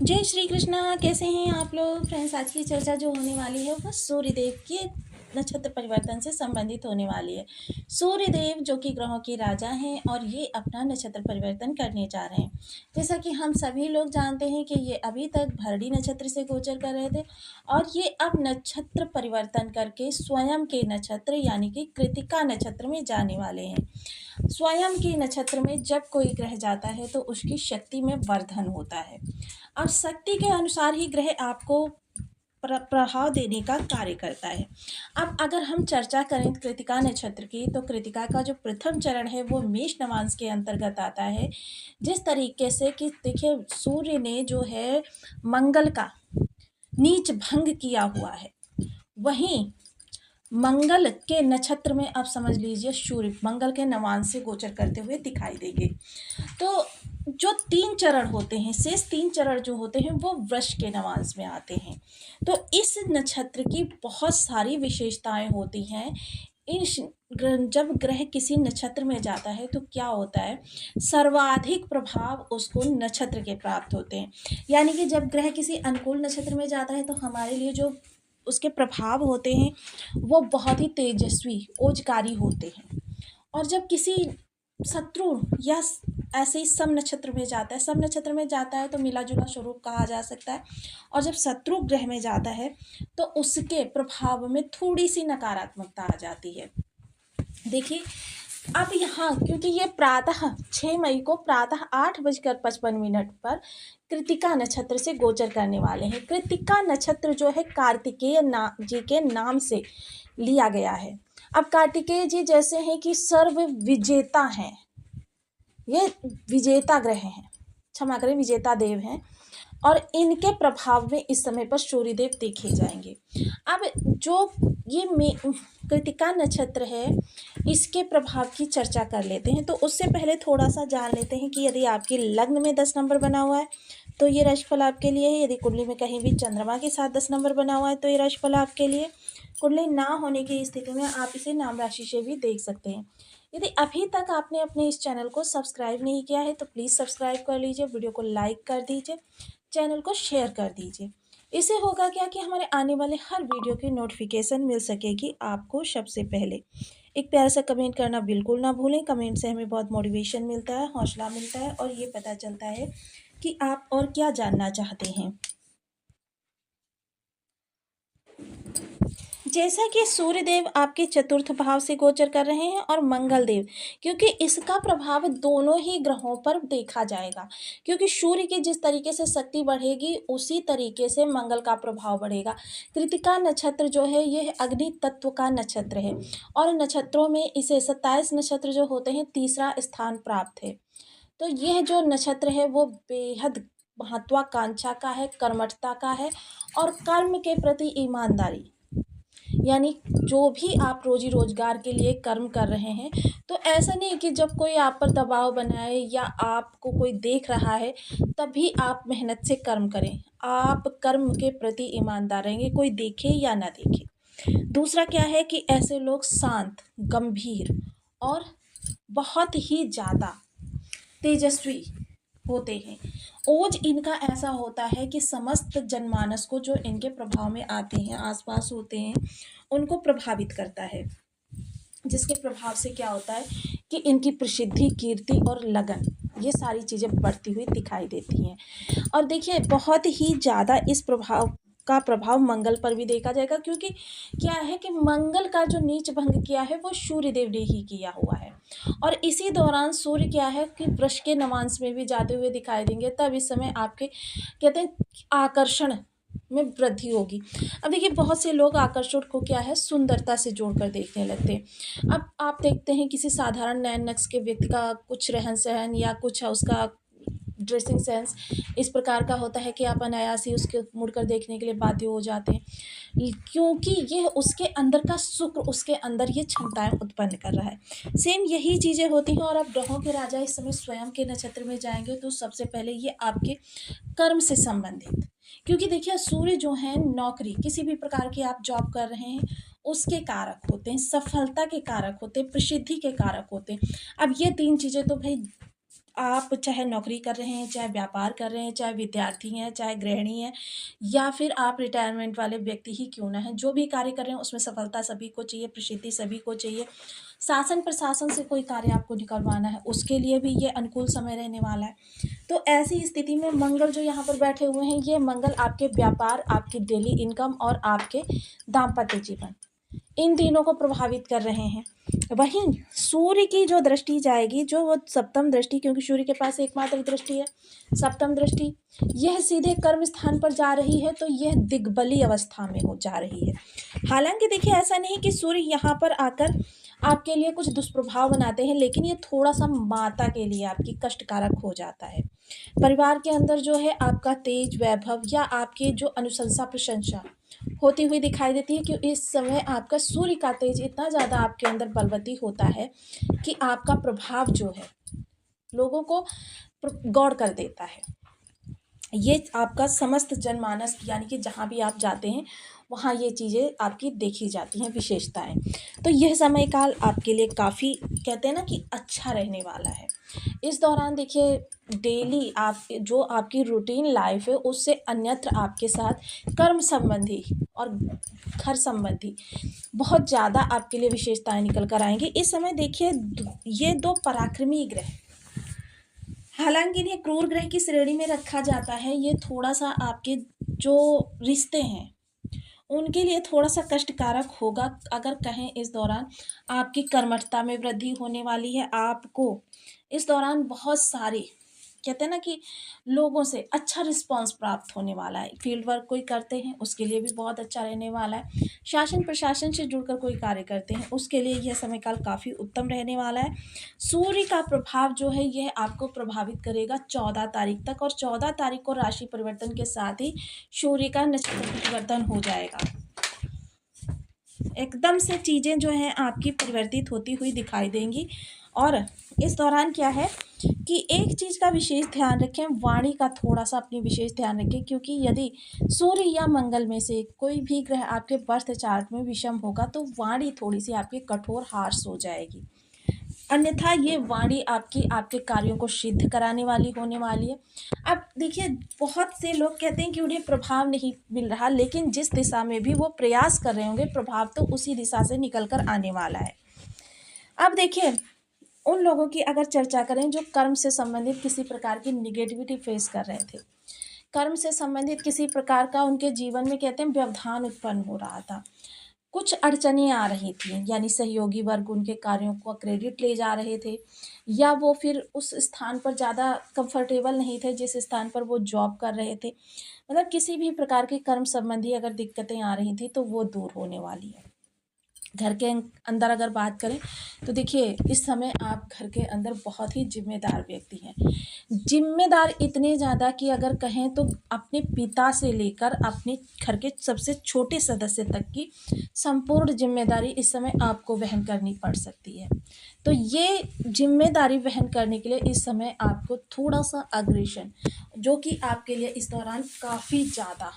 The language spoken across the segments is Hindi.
जय श्री कृष्णा। कैसे हैं आप लोग फ्रेंड्स। आज की चर्चा जो होने वाली है वो सूर्यदेव के नक्षत्र परिवर्तन से संबंधित होने वाली है। सूर्यदेव जो कि ग्रहों के राजा हैं और ये अपना नक्षत्र परिवर्तन करने जा रहे हैं। जैसा कि हम सभी लोग जानते हैं कि ये अभी तक भरणी नक्षत्र से गोचर कर रहे थे और ये अब नक्षत्र परिवर्तन करके स्वयं के नक्षत्र यानी कि कृतिका नक्षत्र में जाने वाले हैं। स्वयं के नक्षत्र में जब कोई ग्रह जाता है तो उसकी शक्ति में वर्धन होता है और शक्ति के अनुसार ही ग्रह आपको प्रभाव देने का कार्य करता है। अब अगर हम चर्चा करें कृतिका नक्षत्र की तो कृतिका का जो प्रथम चरण है वो मेष नवांश के अंतर्गत आता है। जिस तरीके से कि देखिए सूर्य ने जो है मंगल का नीच भंग किया हुआ है, वहीं मंगल के नक्षत्र में आप समझ लीजिए सूर्य मंगल के नवांश से गोचर करते हुए दिखाई देंगे। तो जो 3 चरण होते हैं, शेष 3 चरण जो होते हैं वो वृष के नवांश में आते हैं। तो इस नक्षत्र की बहुत सारी विशेषताएं होती हैं। जब ग्रह किसी नक्षत्र में जाता है तो क्या होता है, सर्वाधिक प्रभाव उसको नक्षत्र के प्राप्त होते हैं। यानी कि जब ग्रह किसी अनुकूल नक्षत्र में जाता है तो हमारे लिए जो उसके प्रभाव होते हैं वो बहुत ही तेजस्वी ओजकारी होते हैं। और जब किसी शत्रु या ऐसे ही सम नक्षत्र में जाता है, सम नक्षत्र में जाता है तो मिला जुला स्वरूप कहा जा सकता है। और जब शत्रु ग्रह में जाता है तो उसके प्रभाव में थोड़ी सी नकारात्मकता आ जाती है। देखिए अब यहाँ क्योंकि ये प्रातः 6 मई को प्रातः 8:55 पर कृतिका नक्षत्र से गोचर करने वाले हैं। कृतिका नक्षत्र जो है कार्तिकेय जी के नाम से लिया गया है। अब कार्तिकेय जी जैसे हैं कि सर्व विजेता हैं, ये विजेता ग्रह हैं, क्षमा करें विजेता देव हैं और इनके प्रभाव में इस समय पर सूर्यदेव देखे जाएंगे। अब जो ये कृतिका नक्षत्र है इसके प्रभाव की चर्चा कर लेते हैं। तो उससे पहले थोड़ा सा जान लेते हैं कि यदि आपके लग्न में 10 नंबर बना हुआ है तो ये राशिफल आपके लिए है। यदि कुंडली में कहीं भी चंद्रमा के साथ 10 नंबर बना हुआ है तो ये राशिफल आपके लिए। कुंडली ना होने की स्थिति में आप इसे नाम राशि से भी देख सकते हैं। यदि अभी तक आपने अपने इस चैनल को सब्सक्राइब नहीं किया है तो प्लीज़ सब्सक्राइब कर लीजिए, वीडियो को लाइक कर दीजिए, चैनल को शेयर कर दीजिए। इससे होगा क्या कि हमारे आने वाले हर वीडियो की नोटिफिकेशन मिल सकेगी आपको सबसे पहले। एक प्यारा सा कमेंट करना बिल्कुल ना भूलें। कमेंट से हमें बहुत मोटिवेशन मिलता है, हौसला मिलता है और ये पता चलता है कि आप और क्या जानना चाहते हैं। जैसा कि सूर्यदेव आपके चतुर्थ भाव से गोचर कर रहे हैं और मंगल देव, क्योंकि इसका प्रभाव दोनों ही ग्रहों पर देखा जाएगा। क्योंकि सूर्य की जिस तरीके से शक्ति बढ़ेगी उसी तरीके से मंगल का प्रभाव बढ़ेगा। कृतिका नक्षत्र जो है यह अग्नि तत्व का नक्षत्र है और नक्षत्रों में इसे 27 नक्षत्र जो होते हैं तीसरा स्थान प्राप्त है। तो यह जो नक्षत्र है वो बेहद महत्वाकांक्षा का है, कर्मठता का है और कर्म के प्रति ईमानदारी, यानी जो भी आप रोजी रोजगार के लिए कर्म कर रहे हैं तो ऐसा नहीं कि जब कोई आप पर दबाव बनाए या आपको कोई देख रहा है तभी आप मेहनत से कर्म करें। आप कर्म के प्रति ईमानदार रहेंगे, कोई देखे या ना देखे। दूसरा क्या है कि ऐसे लोग शांत, गंभीर और बहुत ही ज़्यादा तेजस्वी होते हैं। ओज इनका ऐसा होता है कि समस्त जनमानस को जो इनके प्रभाव में आते हैं, आसपास होते हैं, उनको प्रभावित करता है। जिसके प्रभाव से क्या होता है कि इनकी प्रसिद्धि, कीर्ति और लगन ये सारी चीज़ें बढ़ती हुई दिखाई देती हैं। और देखिए बहुत ही ज़्यादा इस प्रभाव मंगल पर भी देखा जाएगा, क्योंकि क्या है कि मंगल का जो नीच भंग किया है वो सूर्यदेव ने ही किया हुआ है। और इसी दौरान सूर्य क्या है कि वृष के नवांश में भी जाते हुए दिखाई देंगे। तब इस समय आपके कहते हैं आकर्षण में वृद्धि होगी। अब देखिए बहुत से लोग आकर्षण को क्या है सुंदरता से जोड़कर देखने लगते हैं। अब आप देखते हैं किसी साधारण नैन नक्श के व्यक्ति का कुछ रहन सहन या कुछ उसका ड्रेसिंग सेंस इस प्रकार का होता है कि आप अनायास ही उसके मुड़कर देखने के लिए बाध्य हो जाते हैं, क्योंकि ये उसके अंदर का शुक्र उसके अंदर ये क्षमताएं उत्पन्न कर रहा है। सेम यही चीज़ें होती हैं। और अब ग्रहों के राजा इस समय स्वयं के नक्षत्र में जाएंगे तो सबसे पहले ये आपके कर्म से संबंधित, क्योंकि देखिए सूर्य जो है नौकरी, किसी भी प्रकार की आप जॉब कर रहे हैं उसके कारक होते हैं, सफलता के कारक होते हैं, प्रसिद्धि के कारक होते हैं। अब ये 3 चीज़ें तो भाई आप चाहे नौकरी कर रहे हैं, चाहे व्यापार कर रहे हैं, चाहे विद्यार्थी हैं, चाहे गृहिणी हैं, या फिर आप रिटायरमेंट वाले व्यक्ति ही क्यों ना हैं, जो भी कार्य कर रहे हैं उसमें सफलता सभी को चाहिए, प्रसिद्धि सभी को चाहिए। शासन प्रशासन से कोई कार्य आपको निकलवाना है, उसके लिए भी ये अनुकूल समय रहने वाला है। तो ऐसी स्थिति में मंगल जो यहाँ पर बैठे हुए हैं, ये मंगल आपके व्यापार, आपकी डेली इनकम और आपके दाम्पत्य जीवन, इन तीनों को प्रभावित कर रहे हैं। वहीं सूर्य की जो दृष्टि जाएगी, जो वो सप्तम दृष्टि, क्योंकि सूर्य के पास एकमात्र दृष्टि है सप्तम दृष्टि, यह सीधे कर्म स्थान पर जा रही है, तो यह दिग्बली अवस्था में हो जा रही है। हालांकि देखिए, ऐसा नहीं कि सूर्य यहाँ पर आकर आपके लिए कुछ दुष्प्रभाव बनाते हैं, लेकिन ये थोड़ा सा माता के लिए आपकी कष्टकारक हो जाता है। परिवार के अंदर जो है आपका तेज वैभव या आपके जो अनुशंसा प्रशंसा होती हुई दिखाई देती है, क्योंकि इस समय आपका सूर्य का तेज इतना ज़्यादा आपके अंदर बलवती होता है कि आपका प्रभाव जो है लोगों को गौड़ कर देता है। ये आपका समस्त जनमानस, यानी कि जहाँ भी आप जाते हैं वहाँ ये चीज़ें आपकी देखी जाती हैं, विशेषताएं। तो यह समय काल आपके लिए काफ़ी, कहते हैं ना कि अच्छा रहने वाला है। इस दौरान देखिए, डेली आप जो आपकी रूटीन लाइफ है उससे अन्यत्र आपके साथ कर्म संबंधी और घर संबंधी बहुत ज़्यादा आपके लिए विशेषताएं निकल कर आएंगी। इस समय देखिए, ये दो पराक्रमी ग्रह, हालांकि इन्हें क्रूर ग्रह की श्रेणी में रखा जाता है, ये थोड़ा सा आपके जो रिश्ते हैं उनके लिए थोड़ा सा कष्टकारक होगा। अगर कहें, इस दौरान आपकी कर्मठता में वृद्धि होने वाली है। आपको इस दौरान बहुत सारी, कहते हैं ना कि लोगों से अच्छा रिस्पांस प्राप्त होने वाला है। फील्ड वर्क कोई करते हैं उसके लिए भी बहुत अच्छा रहने वाला है। शासन प्रशासन से जुड़कर कोई कार्य करते हैं उसके लिए यह समय काल काफ़ी उत्तम रहने वाला है। सूर्य का प्रभाव जो है यह आपको प्रभावित करेगा 14 तारीख तक, और 14 तारीख को राशि परिवर्तन के साथ ही सूर्य का नक्षत्र परिवर्तन हो जाएगा। एकदम से चीज़ें जो हैं आपकी परिवर्तित होती हुई दिखाई देंगी। और इस दौरान क्या है कि एक चीज़ का विशेष ध्यान रखें, वाणी का थोड़ा सा अपनी विशेष ध्यान रखें, क्योंकि यदि सूर्य या मंगल में से कोई भी ग्रह आपके बर्थ चार्ट में विषम होगा तो वाणी थोड़ी सी आपकी कठोर हार्श हो जाएगी। अन्यथा ये वाणी आपकी आपके कार्यों को सिद्ध कराने वाली होने वाली है। अब देखिए, बहुत से लोग कहते हैं कि उन्हें प्रभाव नहीं मिल रहा, लेकिन जिस दिशा में भी वो प्रयास कर रहे होंगे प्रभाव तो उसी दिशा से निकल कर आने वाला है। अब देखिए, उन लोगों की अगर चर्चा करें जो कर्म से संबंधित किसी प्रकार की निगेटिविटी फेस कर रहे थे, कर्म से संबंधित किसी प्रकार का उनके जीवन में, कहते हैं, व्यवधान उत्पन्न हो रहा था, कुछ अड़चनें आ रही थी, यानी सहयोगी वर्ग उनके कार्यों को क्रेडिट ले जा रहे थे, या वो फिर उस स्थान पर ज़्यादा कंफर्टेबल नहीं थे जिस स्थान पर वो जॉब कर रहे थे। मतलब किसी भी प्रकार की कर्म संबंधी अगर दिक्कतें आ रही थी तो वो दूर होने वाली है। घर के अंदर अगर बात करें तो देखिए, इस समय आप घर के अंदर बहुत ही जिम्मेदार व्यक्ति हैं। जिम्मेदार इतने ज़्यादा कि अगर कहें तो अपने पिता से लेकर अपने घर के सबसे छोटे सदस्य तक की संपूर्ण जिम्मेदारी इस समय आपको वहन करनी पड़ सकती है। तो ये जिम्मेदारी वहन करने के लिए इस समय आपको थोड़ा सा अग्रेशन, जो कि आपके लिए इस दौरान काफ़ी ज़्यादा,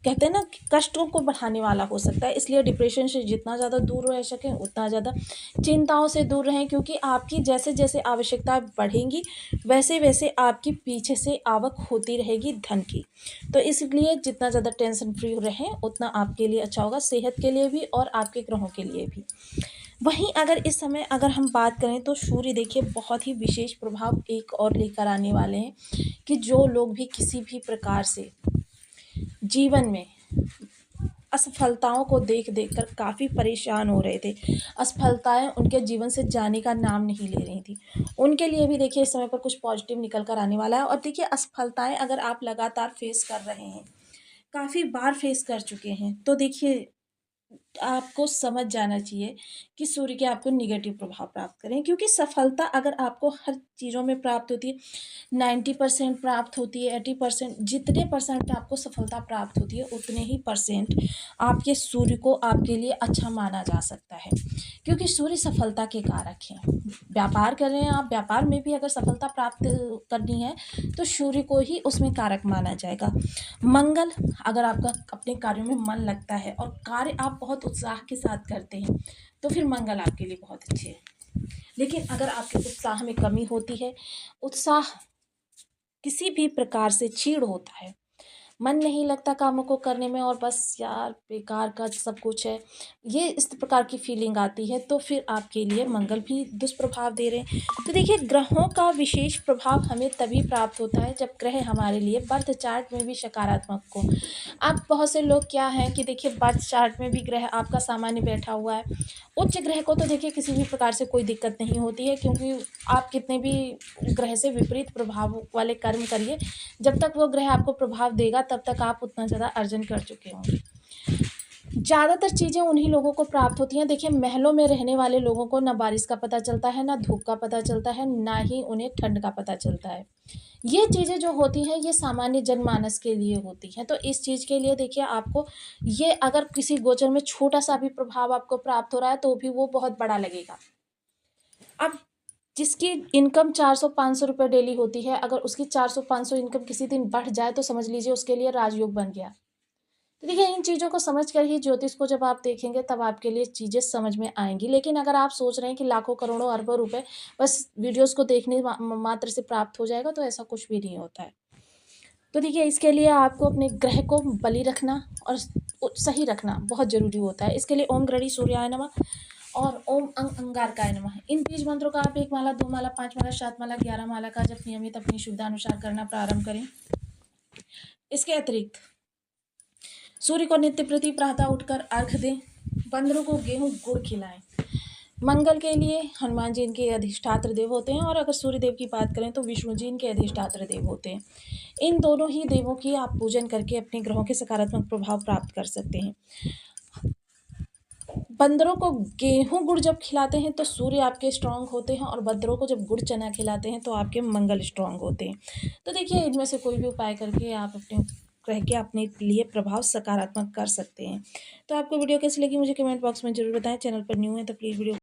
कहते हैं ना, कष्टों को बढ़ाने वाला हो सकता है। इसलिए डिप्रेशन से जितना ज़्यादा दूर रह सकें उतना ज़्यादा चिंताओं से दूर रहें, क्योंकि आपकी जैसे जैसे आवश्यकताएं बढ़ेंगी वैसे वैसे आपकी पीछे से आवक होती रहेगी धन की। तो इसलिए जितना ज़्यादा टेंशन फ्री रहें उतना आपके लिए अच्छा होगा, सेहत के लिए भी और आपके ग्रहों के लिए भी। वहीं अगर इस समय अगर हम बात करें तो सूर्य देखिए बहुत ही विशेष प्रभाव एक और लेकर आने वाले हैं, कि जो लोग भी किसी भी प्रकार से जीवन में असफलताओं को देख देख कर काफ़ी परेशान हो रहे थे, असफलताएं उनके जीवन से जाने का नाम नहीं ले रही थी, उनके लिए भी देखिए इस समय पर कुछ पॉजिटिव निकल कर आने वाला है। और देखिए, असफलताएं अगर आप लगातार फेस कर रहे हैं, काफ़ी बार फेस कर चुके हैं, तो देखिए आपको समझ जाना चाहिए कि सूर्य के आपको निगेटिव प्रभाव प्राप्त करें, क्योंकि सफलता अगर आपको हर चीज़ों में प्राप्त होती है, 90% प्राप्त होती है, 80%, जितने परसेंट आपको सफलता प्राप्त होती है उतने ही परसेंट आपके सूर्य को आपके लिए अच्छा माना जा सकता है, क्योंकि सूर्य सफलता के कारक हैं। व्यापार कर रहे हैं आप, व्यापार में भी अगर सफलता प्राप्त करनी है तो सूर्य को ही उसमें कारक माना जाएगा। मंगल, अगर आपका अपने कार्यों में मन लगता है और कार्य आप बहुत उत्साह के साथ करते हैं तो फिर मंगल आपके लिए बहुत अच्छे हैं। लेकिन अगर आपके उत्साह में कमी होती है, उत्साह किसी भी प्रकार से क्षीण होता है, मन नहीं लगता कामों को करने में और बस यार बेकार का सब कुछ है, ये इस प्रकार की फीलिंग आती है, तो फिर आपके लिए मंगल भी दुष्प्रभाव दे रहे हैं। तो देखिए, ग्रहों का विशेष प्रभाव हमें तभी प्राप्त होता है जब ग्रह हमारे लिए बर्थ चार्ट में भी सकारात्मक हो। अब बहुत से लोग क्या हैं कि देखिए, बर्थ चार्ट में भी ग्रह आपका सामान्य बैठा हुआ है, उच्च ग्रह को तो देखिए किसी भी प्रकार से कोई दिक्कत नहीं होती है, क्योंकि आप कितने भी ग्रह से विपरीत प्रभाव वाले कर्म करिए, जब तक वो ग्रह आपको प्रभाव देगा तब तक आप उतना ज़्यादा अर्जन कर चुके होंगे। ज़्यादातर चीज़ें उन्हीं लोगों को प्राप्त होती हैं। देखिए, महलों में रहने वाले लोगों को ना बारिश का पता चलता है, ना धूप का पता चलता है, ना ही उन्हें ठंड का पता चलता है। ये चीज़ें जो होती हैं, ये सामान्य जनमानस के लिए होती हैं। तो इस चीज़ के लिए देखिए, आपको ये अगर किसी गोचर में छोटा-सा भी प्रभाव आपको प्राप्त हो रहा है, तो भी वो बहुत बड़ा लगेगा। अब जिसकी इनकम 400-500 रुपए डेली होती है, अगर उसकी 400-500 इनकम किसी दिन बढ़ जाए, तो समझ लीजिए उसके लिए राजयोग बन गया। तो देखिए, इन चीज़ों को समझ कर ही ज्योतिष को जब आप देखेंगे, तब आपके लिए चीज़ें समझ में आएँगी। लेकिन अगर आप सोच रहे हैं कि लाखों, करोड़ों, अरबों रुपए बस वीडियोज़ को देखने मात्र से प्राप्त हो जाएगा, तो ऐसा कुछ भी नहीं होता है। तो देखिए, इसके लिए आपको अपने ग्रह को बलि रखना और सही रखना बहुत ज़रूरी होता है। इसके लिए ओम गृणी सूर्याय नमः और ओम अंगारकाय नमः, इन बीज मंत्रों का आप 1 माला, 2 माला, 5 माला, 7 माला, 11 माला का जप नियमित अपनी सुविधा अनुसार करना प्रारंभ करें। इसके अतिरिक्त सूर्य को नित्य प्रति प्रातः उठकर अर्घ दें, बंदरों को गेहूं गुड़ खिलाएं। मंगल के लिए हनुमान जी इनके अधिष्ठात्र देव होते हैं, और अगर सूर्य देव की बात करें तो विष्णु जी इनके अधिष्ठात्र देव होते हैं। इन दोनों ही देवों की आप पूजन करके अपने ग्रहों के सकारात्मक प्रभाव प्राप्त कर सकते हैं। बंदरों को गेहूं गुड़ जब खिलाते हैं तो सूर्य आपके स्ट्रांग होते हैं, और बंदरों को जब गुड़ चना खिलाते हैं तो आपके मंगल स्ट्रांग होते हैं। तो देखिए, इनमें से कोई भी उपाय करके आप अपने ग्रह के अपने लिए प्रभाव सकारात्मक कर सकते हैं। तो आपको वीडियो कैसी लगी मुझे कमेंट बॉक्स में ज़रूर बताएं। चैनल पर न्यू है तो प्लीज़ वीडियो